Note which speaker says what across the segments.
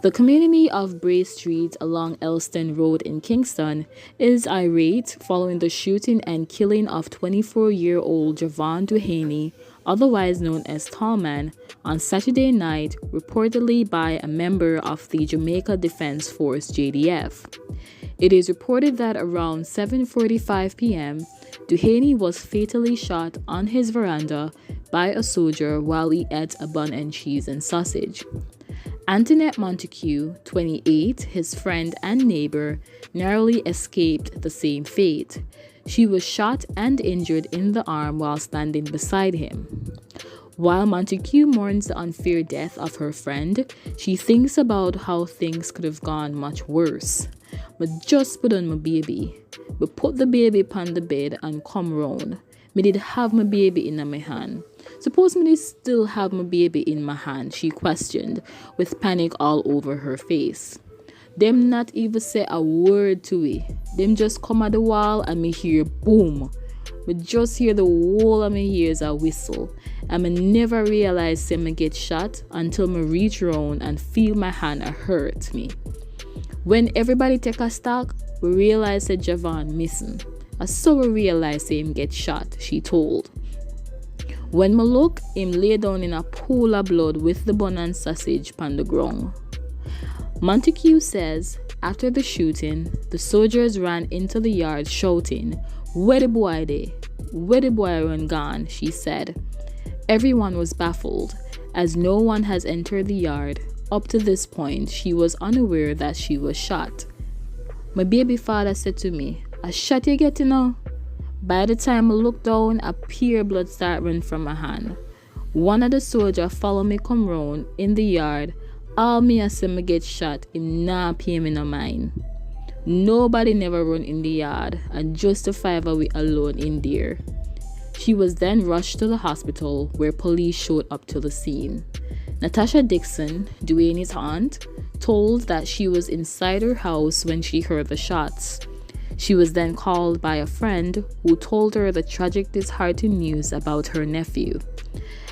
Speaker 1: The community of Bray Street along Elletson Road in Kingston is irate following the shooting and killing of 24-year-old Jevaughn Duhaney, otherwise known as Tall Man, on Saturday night, reportedly by a member of the Jamaica Defence Force (JDF). It is reported that around 7:45 p.m., Duhaney was fatally shot on his veranda by a soldier while he ate a bun and cheese and sausage. Antoinette Montague, 28, his friend and neighbour, narrowly escaped the same fate. She was shot and injured in the arm while standing beside him. While Montague mourns the unfair death of her friend, she thinks about how things could have gone much worse. But just put on my baby. But put the baby upon the bed and come round. Me did have my baby in my hand. Suppose me did still have my baby in my hand, she questioned, with panic all over her face. Them not even say a word to it. Them just come at the wall and me hear boom. But just hear the whole of me ears a whistle. And me never realize say me get shot until me reach round and feel my hand a hurt me. When everybody take a stock, we realize that Jevaughn missing. And so we realize him get shot, she told. When me look, him lay down in a pool of blood with the bun and sausage upon the ground. Montague says, after the shooting, the soldiers ran into the yard shouting, "Where the boy dey? Where the boy run gone?" she said. Everyone was baffled, as no one has entered the yard. Up to this point, she was unaware that she was shot. My baby father said to me, "A shot you get, you know?" By the time I looked down, a pure blood started running from my hand. One of the soldiers followed me come round in the yard. All me as me get shot, him nah pay me no mind. Nobody never run in the yard, and just the five of we alone in there. She was then rushed to the hospital, where police showed up to the scene. Natasha Dixon, Duhaney's aunt, told that she was inside her house when she heard the shots. She was then called by a friend who told her the tragic, disheartening news about her nephew.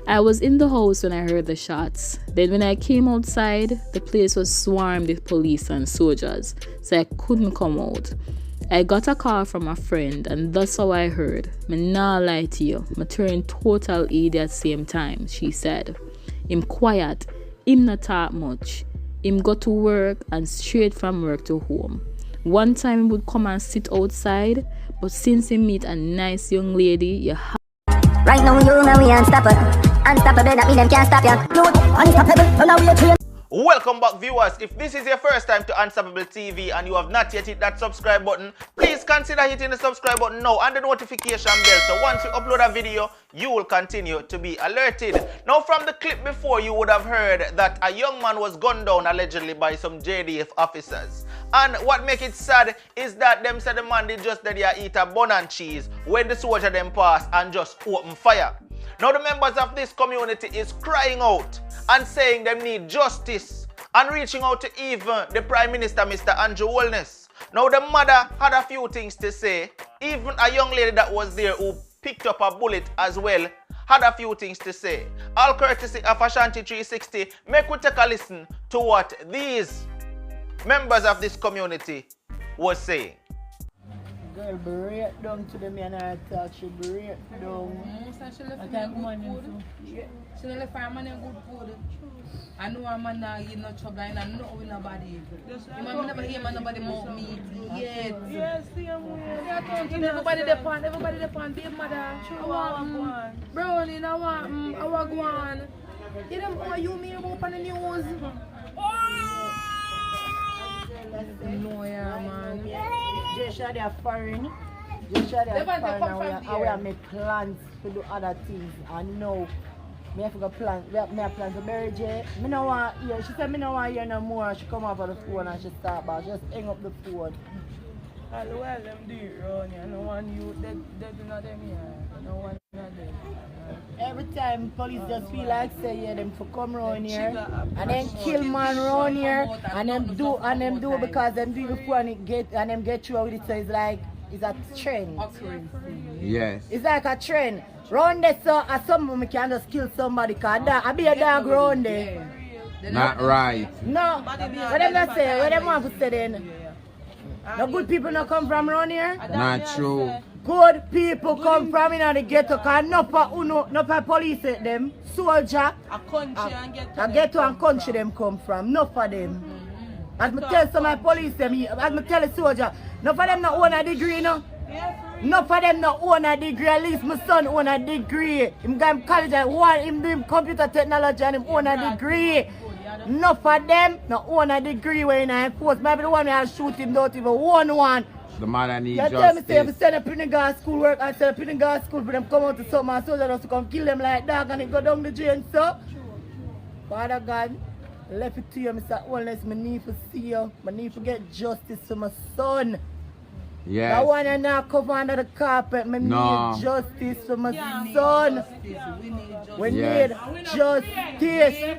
Speaker 1: "I was in the house when I heard the shots. Then when I came outside, the place was swarmed with police and soldiers, so I couldn't come out. I got a call from a friend, and that's how I heard. Me nah lie to you, me turned total idiot at the same time," she said. "Him quiet, him not talk much. Him go to work and straight from work to home. One time he would come and sit outside, but since he meet a nice young lady, you have..."
Speaker 2: Right now you know we unstoppable. Unstoppable, that mean them can't stop you. Unstoppable, so now we are trained.
Speaker 3: Welcome back, viewers. If this is your first time to Unstoppable TV and you have not yet hit that subscribe button, please consider hitting the subscribe button now and the notification bell, so once we upload a video, you will continue to be alerted. Now, from the clip before, you would have heard that a young man was gunned down allegedly by some JDF officers. And what makes it sad is that them said the man did just that they eat a bun and cheese when the soldier them passed and just open fire. Now the members of this community is crying out and saying they need justice and reaching out to even the Prime Minister, Mr. Andrew Holness. Now the mother had a few things to say. Even a young lady that was there who picked up a bullet as well had a few things to say. All courtesy of Ashanti 360, make we take a listen to what these members of this community was saying.
Speaker 4: Girl break down to them and I talk, she break down.
Speaker 5: She left money good food. She left her man good food. I know a man not give no trouble and I know with nobody. You man never hear man nobody mock me yet.
Speaker 4: Yes, same way.
Speaker 5: Everybody depend, be mother. I want Brownie, I want go on. You them all you me about on the news. No, yeah, man.
Speaker 4: Just they are foreign. Just they are foreign and we have make plans to do other things. And now, me have to go plan. We have plans to bury Jay. Me no want hear. She said me no want hear no more. She come over the phone and she start back. Just hang up the phone. All the while them do it wrong. No one you dead in them here. No one not dead. Every time police just feel like say yeah, them for come round here and then kill man round here and them do because them do before and them get through with it, so it's like it's a trend.
Speaker 6: Yes.
Speaker 4: It's like a trend. Round there so at some moment can just kill somebody cause I be a dog round there.
Speaker 6: Not right.
Speaker 4: No. What them not say? What them want to say then? The good people not come from around here?
Speaker 6: Not true.
Speaker 4: Good people come from in the ghetto because no police them, soldier,
Speaker 5: A country and get
Speaker 4: a ghetto and country them come from, no for them. As me tell some of my police them, as me tell the soldier, no for them not own a degree, no. No for them not own a degree, at least my son own a degree. Him go to college, him doing computer technology and him own a degree. No for them not own a degree when I enforce. Maybe the one I shoot him don't even own one.
Speaker 6: The man needs
Speaker 4: You
Speaker 6: justice.
Speaker 4: tell me say if you send up in the girls school work and send up in the girls school for them come out to something and soldiers to come kill them like dog and they go down the drain, so. Father God, left it to you, Mr. Wellness, I need to see you. I need to get justice for my son.
Speaker 6: Yes.
Speaker 4: That one and now cover under the carpet. I
Speaker 6: No.
Speaker 4: need justice for my son. We need justice.
Speaker 5: need justice.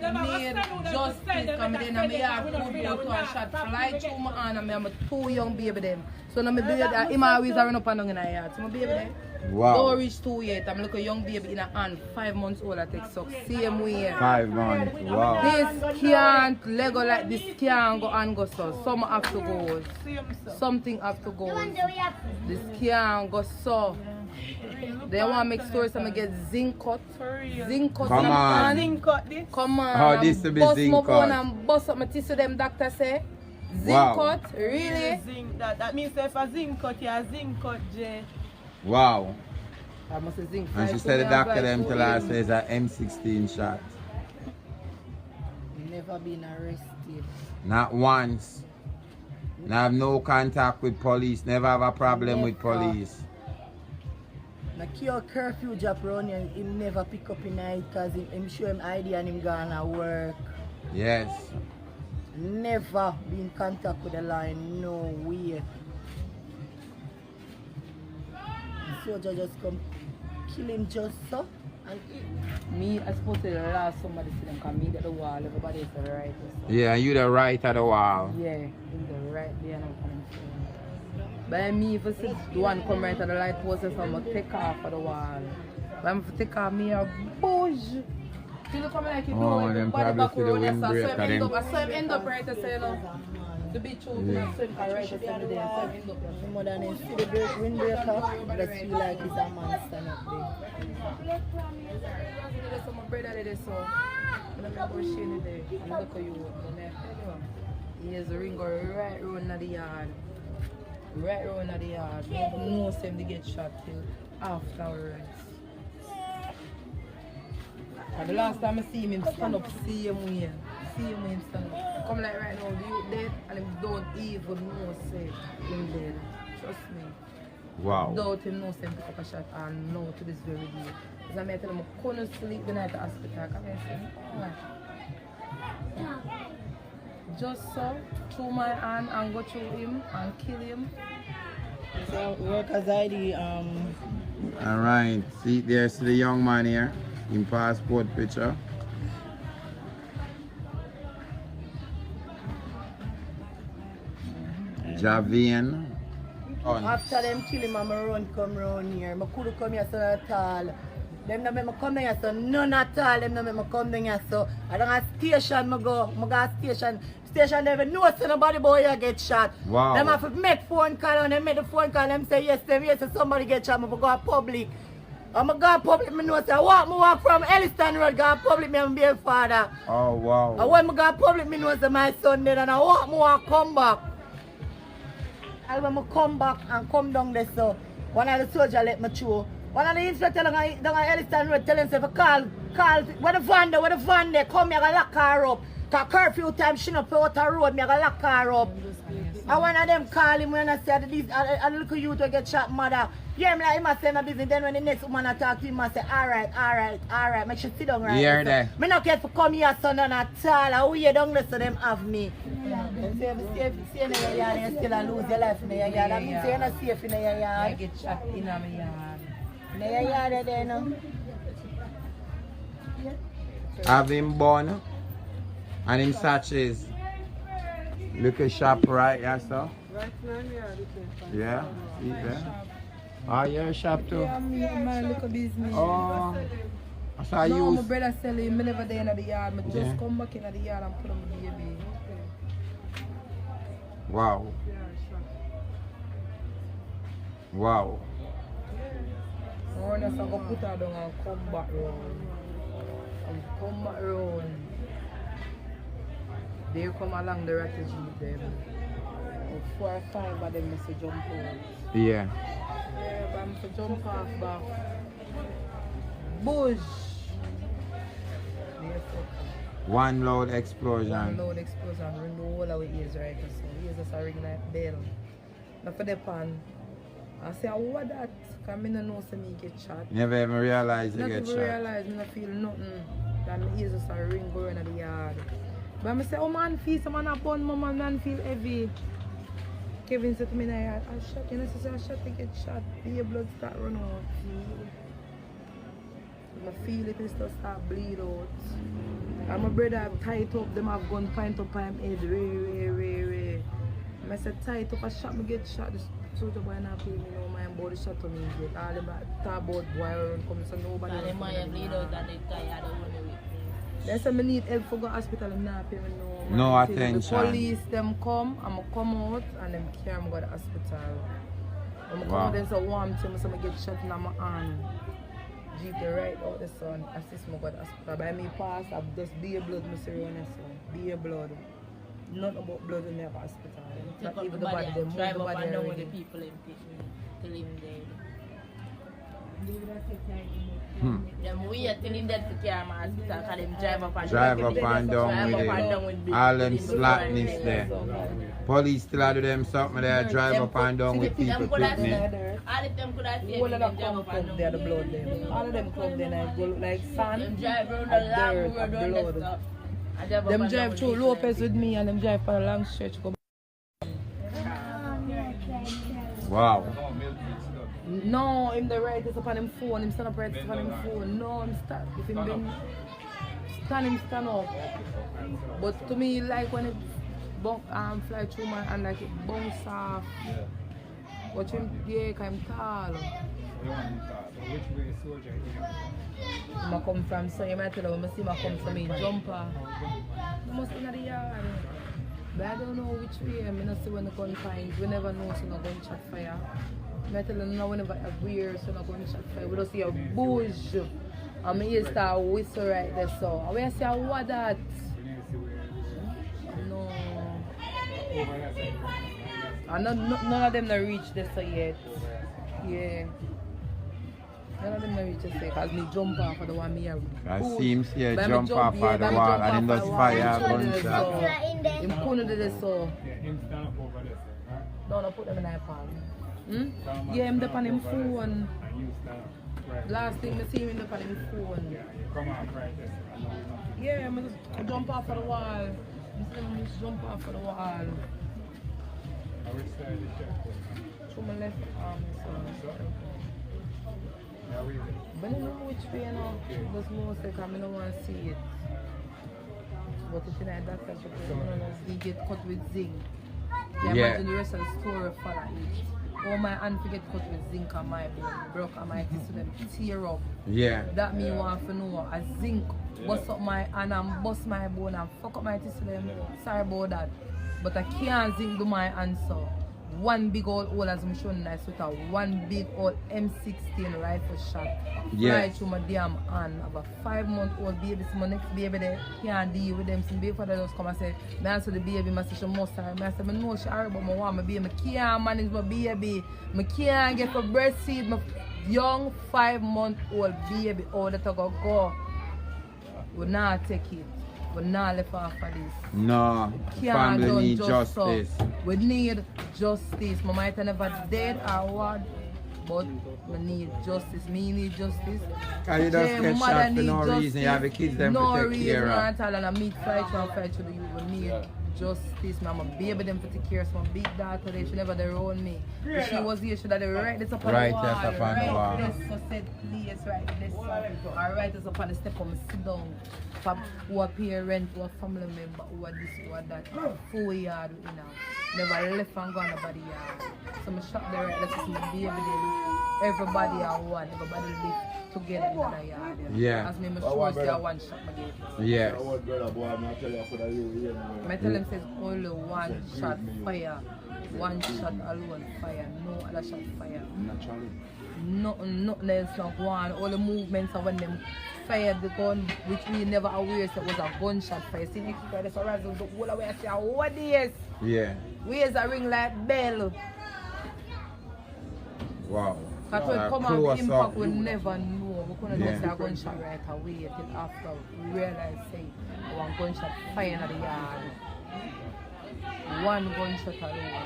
Speaker 5: Come in and me have good boy to a shot fly through my hand and me have my 2 young baby them. So now my baby, him always run up and down in the yard. So my baby them.
Speaker 6: Wow.
Speaker 5: Don't reach 2 yet. I'm like a young baby in a hand, 5 months old. I take suck. Same way.
Speaker 6: 5 months. Wow.
Speaker 5: This can't Lego like this can't go and go so. Some have to go. Something have to go. This can't go so. They want to make stories so I get zinc cut. Zinc cut.
Speaker 6: Come on.
Speaker 5: Zinc cut this. Come on.
Speaker 6: How this to be
Speaker 5: bust
Speaker 6: zinc
Speaker 5: my
Speaker 6: cut?
Speaker 5: bone and bust up my tissue them doctor say. Zinc
Speaker 6: Wow.
Speaker 5: cut? Really?
Speaker 7: Zinc, that means if a zinc cut, yeah, zinc cut, Jay.
Speaker 6: Wow.
Speaker 5: I must say zinc.
Speaker 6: And she said the doctor them tell her says a M16 shot.
Speaker 4: Never been arrested.
Speaker 6: Not once. Now have no contact with police. Never have a problem with police.
Speaker 4: The cure curfew job around here, him never pick up in night because him show him ID and him gonna work.
Speaker 6: Yes.
Speaker 4: Never be in contact with the line, no way. The soldier just come kill him just so and
Speaker 5: Me, I supposed to last somebody see them come me at the wall. Everybody is the right.
Speaker 6: Yeah, you the right of the wall.
Speaker 5: Yeah, in the right there and I'm coming through. But me, if I see the one come right to the light post, I'm going to take off of the wall. But I'm going to take off me a bush. You come like you
Speaker 6: Oh,
Speaker 5: know,
Speaker 6: them
Speaker 5: body
Speaker 6: probably
Speaker 5: back
Speaker 6: see the
Speaker 5: road, yes,
Speaker 6: windbreaker,
Speaker 5: I
Speaker 6: them.
Speaker 5: saw him end up right to say, no. To be true,
Speaker 6: Yeah.
Speaker 5: I saw him right to say, there. I saw him end up there.
Speaker 4: more than him see the windbreaker, just feel like he's a monster up there.
Speaker 5: So my brother did so. I'm not going to shame it there. I'm look at you. He has a ring right around the yard. Right around the yard. No same to get shot till afterwards. And the last time I see him stand up, see him stand up. Come like right now, the youth dead and him don't even know say him dead. Trust me.
Speaker 6: Wow.
Speaker 5: Without him know say him pick up a shot and know to this very day. Because I tell him I couldn't sleep the night at the hospital. Come and say, why? Just so, through my hand and go through him and kill him.
Speaker 4: So workers ID,
Speaker 6: Alright. See there's the young man here. In passport picture. Jevaughn.
Speaker 4: after them kill him, I'm run come round here. I couldn't come here so at all. Them not make me come down here so none at all. Them not make me come down here so I don't have station I go station. Station never know so nobody boy here get shot.
Speaker 6: Wow.
Speaker 4: Them have to make phone call and they make the phone call them say yes, so somebody get shot, I go to public. I'm going to public, me know say I walk from Elletson Road, go to public, me and be a father.
Speaker 6: Oh wow.
Speaker 4: And when I go to public, me know say my son dead and I walk come back. And when I come back and come down there, so one of the soldiers let me through. One of the inspectors down at Elletson Road tell him, say, call, where the van there, come here, I lock her up. Because curfew time, she not put out the road, me I lock her up. And one of them call him when I said, a little youth will get shot, mother. Yeah, me like him I say my business, then when the next woman I talk to him, I say, alright, make sure sit down right
Speaker 6: Here
Speaker 4: there.
Speaker 6: there.
Speaker 4: Me not care for come here, son, and at all. I will hear down there so them have me. Them say, if you stay in your yard, you still lose your life in your yard. That means you're not safe in your
Speaker 5: I
Speaker 4: yard.
Speaker 5: get shot in my yard.
Speaker 4: In your yard there, no?
Speaker 6: Have him born and him sachets. Look at shop right, yeah, sir?
Speaker 7: Right now,
Speaker 6: Yeah, see there. Oh, your shop too.
Speaker 5: Yeah, my little business.
Speaker 6: Oh, So I
Speaker 5: no,
Speaker 6: use...
Speaker 5: my brother sell him. I never there in the yard. I just
Speaker 6: Yeah.
Speaker 5: come back in the yard and put on my baby.
Speaker 6: Wow. Wow.
Speaker 5: Or just I go put her down and come back round. And come back round. They come along the ratty jeep them. 4 or 5 of them must jump out.
Speaker 6: Yeah.
Speaker 5: Yeah, but I'm to jump off back. Bush! Yeah, fuck.
Speaker 6: One loud explosion.
Speaker 5: One loud explosion, ring the whole of our ears right now. So ears just a ring like bell. Now for the pan, I say, what that? Because I don't know so me get shot.
Speaker 6: Never even realize you get
Speaker 5: Not even
Speaker 6: shot.
Speaker 5: realize, I don't feel nothing. That my ears just a ring going in the yard. But I say, oh man, feel some man a bun, my man feel heavy. Kevin said to me, I shot, you know, I shot to get shot. Your blood start run out. I feel it just start bleed out. And my brother tight up, them have gun point up on him head, way. I said tight up, I shot, me get shot. This soldier boy not pay me no mind about the shot to me get. All them talk about boy around coming, so nobody.
Speaker 8: And they might bleed out and they tired of running with me.
Speaker 5: They say I need help for go hospital, I'm not pay me no.
Speaker 6: No
Speaker 5: Until
Speaker 6: attention.
Speaker 5: The police them come, I'm come out and them carry me go to the hospital. When I come
Speaker 6: Wow.
Speaker 5: out, there's a warm thing, so I get shot in my hand. Jeep the right out the sun, assist me go to the hospital. By me pass, I've just beer blood, I say on the sun. Beer blood. Not about blood in the hospital.
Speaker 8: Take
Speaker 5: Not
Speaker 8: up
Speaker 5: even
Speaker 8: the body and
Speaker 5: move
Speaker 8: drive
Speaker 5: the
Speaker 8: up
Speaker 5: body
Speaker 8: and down with the
Speaker 5: already.
Speaker 8: people in till him dead. Them wait till him dead to carry him to hospital because them drive up and
Speaker 6: Drive
Speaker 8: down
Speaker 6: up and down with it. All them slackness there. Police still do them something there, drive up and down with people picnic.
Speaker 8: All of them could have seen
Speaker 5: All
Speaker 8: them
Speaker 5: of them
Speaker 8: drive
Speaker 5: come
Speaker 8: up and
Speaker 5: from
Speaker 8: down
Speaker 5: there, the
Speaker 8: with
Speaker 5: blood
Speaker 8: it.
Speaker 5: them. All of them come there and go look like
Speaker 8: Them
Speaker 5: sand,
Speaker 8: drive around
Speaker 5: and
Speaker 8: the long
Speaker 5: dirt,
Speaker 8: road
Speaker 5: and
Speaker 8: on the
Speaker 5: blood.
Speaker 8: stuff. And drive up
Speaker 5: Them
Speaker 8: and down
Speaker 5: drive
Speaker 8: with
Speaker 5: through
Speaker 8: people
Speaker 5: Lopez
Speaker 8: and
Speaker 5: with me and them drive for a long stretch. Go.
Speaker 6: Wow.
Speaker 5: No, him the right is upon him phone, him stand up right is upon him phone. No, him stand. If him been stand, him stand up. But to me, like when it fly through my hand, like it bounce off. Watch him, yeah, cause him tall. I come from, so you might tell him, I see I come from me, jumper. I must be in the yard. But I don't know which way. I not see when the gun finds. We never know, so no gunshot fire. I tell them now whenever I wear, so no gunshot fire. We don't see a bush. And my ears start whistle right there, so. And when I say, what that? No. And none of them not reach this yet. Yeah. None of them not reach this yet, because me jump off of the one me
Speaker 6: I see him here jump off of the wall and then just fire gunshot.
Speaker 5: Him couldn't do this so. No, put them in my palm. Yeah, him up on him phone. Last thing I see him up on him phone. Yeah, I just jump off of the wall. I just jump off of the wall. Through my left arm, so. But I don't know which way, you know. Just mostly because I don't want to see it. But if you like that, that's what you get cut with zinc. You
Speaker 6: Yeah.
Speaker 5: imagine the rest of the story follow it. Oh, my hand forget cut with zinc on my bone. Broke on my teeth, so them tear up.
Speaker 6: Yeah.
Speaker 5: That me want to know a zinc bust up my hand and bust my bone and fuck up my teeth to them. Sorry about that. But I can't zinc do my answer. One big old hole as I'm showing nice with a one big old M16 rifle shot.
Speaker 6: Yes.
Speaker 5: Right through my damn hand. I have a 5-month-old baby, so my next baby there can't deal with them. So baby father just come and say, I answer the baby, I say she must have. I say, I know she hurry, but I want my baby. I can't manage my baby. I can't get for breastfeed my young 5-month-old baby. Oh, that I go. We not take it. We not left off of this.
Speaker 6: No,
Speaker 5: Can't
Speaker 6: family
Speaker 5: done
Speaker 6: need
Speaker 5: just so.
Speaker 6: justice.
Speaker 5: We need justice. My might have never dead or what, but we need justice. Me need justice.
Speaker 6: Cause you just get shot for no reason. You have the kids them
Speaker 5: no
Speaker 6: to take
Speaker 5: reason
Speaker 6: care of.
Speaker 5: at all, and I meet fight through the youth. We need justice. I'm a baby them to take care of my big daughter. They should never around me. If she was here, should have write this up on the wall. Write this for said place, write this. Or write this up on the step of me sit down. For who a parent, who a family member, who a this, who a that. 4 yard, you know. Never left and gone nobody yard. So I shot the right, let's see my baby there. Everybody are one, everybody live together in the yard.
Speaker 6: Yeah.
Speaker 5: As me, I'm sure say one shot my gate.
Speaker 6: Yeah.
Speaker 5: I tell them says only one shot fire. One shot alone fire. No other shot fire.
Speaker 6: Naturally.
Speaker 5: Nothing else not go on. All the movements of when them fired the gun, which we never aware that was a gunshot fire. See next Friday, so rather the whole away I say, what is?
Speaker 6: Yeah.
Speaker 5: Where's a ring like bell?
Speaker 6: Wow.
Speaker 5: Because when come out impact, we never know. We couldn't just say a gunshot right away till after we realize, say, one gunshot fire in the yard. One gunshot alone.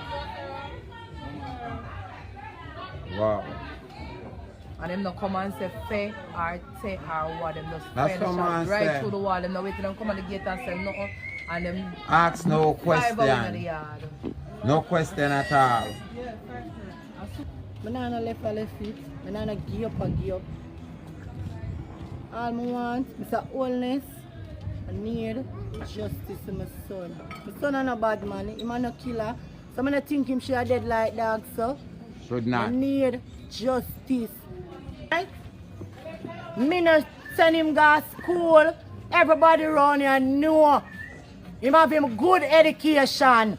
Speaker 6: Wow.
Speaker 5: And them not come and say fair or take or what, them just
Speaker 6: That's
Speaker 5: fire the
Speaker 6: what
Speaker 5: shot
Speaker 6: man
Speaker 5: right
Speaker 6: say.
Speaker 5: through the wall. Them not waiting them come at the gate and say nothing. And them
Speaker 6: Ask no
Speaker 5: drive out in the
Speaker 6: question.
Speaker 5: yard.
Speaker 6: No question at all.
Speaker 4: I don't left or left feet. I don't give up or give up. All I want is a wholeness. I need justice to my son. My son is a bad man. He's not a killer. So I don't think him should have dead like dog, so.
Speaker 6: Should
Speaker 4: I
Speaker 6: not.
Speaker 4: need justice. Right? Me not send him to school. Everybody around here know. Him have him good education.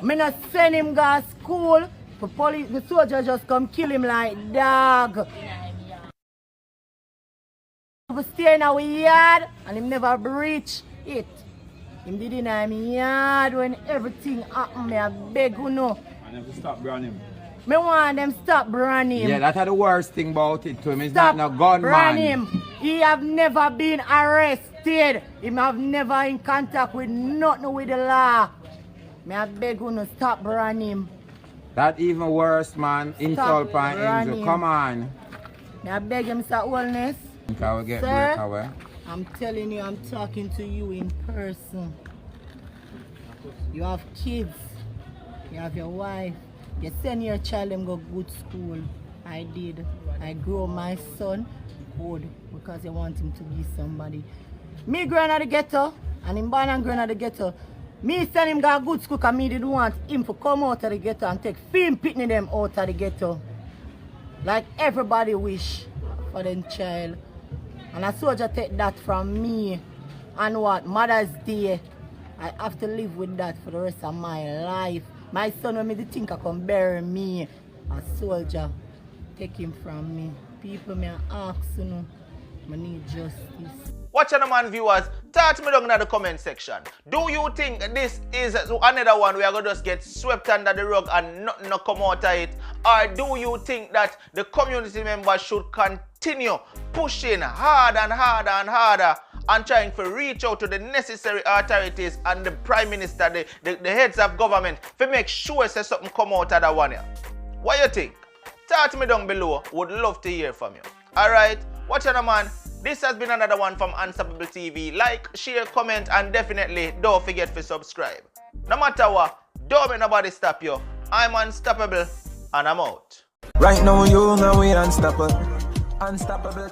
Speaker 4: Me not send him to school. The police, the soldier just come kill him like dog. He stay in our yard and him never breach it. Him did in my yard when everything happened. Me I beg you know.
Speaker 9: And them to stop branding him.
Speaker 4: Me want them stop branding him.
Speaker 6: Yeah, that's the worst thing about it to him. He's
Speaker 4: Stop
Speaker 6: not no gunman.
Speaker 4: brand him. He have never been arrested. He have never in contact with nothing with the law. Me I beg you no stop brand him.
Speaker 6: That even worse, man. Insult and
Speaker 4: running.
Speaker 6: injury. Come on.
Speaker 4: Me I beg him, Mr. Wellness.
Speaker 6: Can we get
Speaker 4: Sir?
Speaker 6: breakaway?
Speaker 4: I'm telling you, I'm talking to you in person. You have kids. You have your wife. You send your child and go good school. I did. I grow my son good because I want him to be somebody. Me growing out the ghetto and him born and growing out the ghetto. Me send him go good school because me didn't want him to come out of the ghetto and take film pitney them out of the ghetto. Like everybody wish for them child. And a soldier take that from me. And what? Mother's Day. I have to live with that for the rest of my life. My son when me think I come bury me. A soldier take him from me. People may ask, you know, I need justice.
Speaker 3: Watch on the man viewers, talk me down in the comment section. Do you think this is another one we are going to just get swept under the rug and nothing to come out of it? Or do you think that the community members should continue pushing harder and harder and harder and trying to reach out to the necessary authorities and the Prime Minister, the heads of government, to make sure say something come out of that one here? What you think? Talk me down below. Would love to hear from you. Alright, watch on the man. This has been another one from Unstoppable TV. Like, share, comment, and definitely don't forget to subscribe. No matter what, don't make nobody stop you. I'm unstoppable, and I'm out.
Speaker 10: Right now, you know we unstoppable. Unstoppable.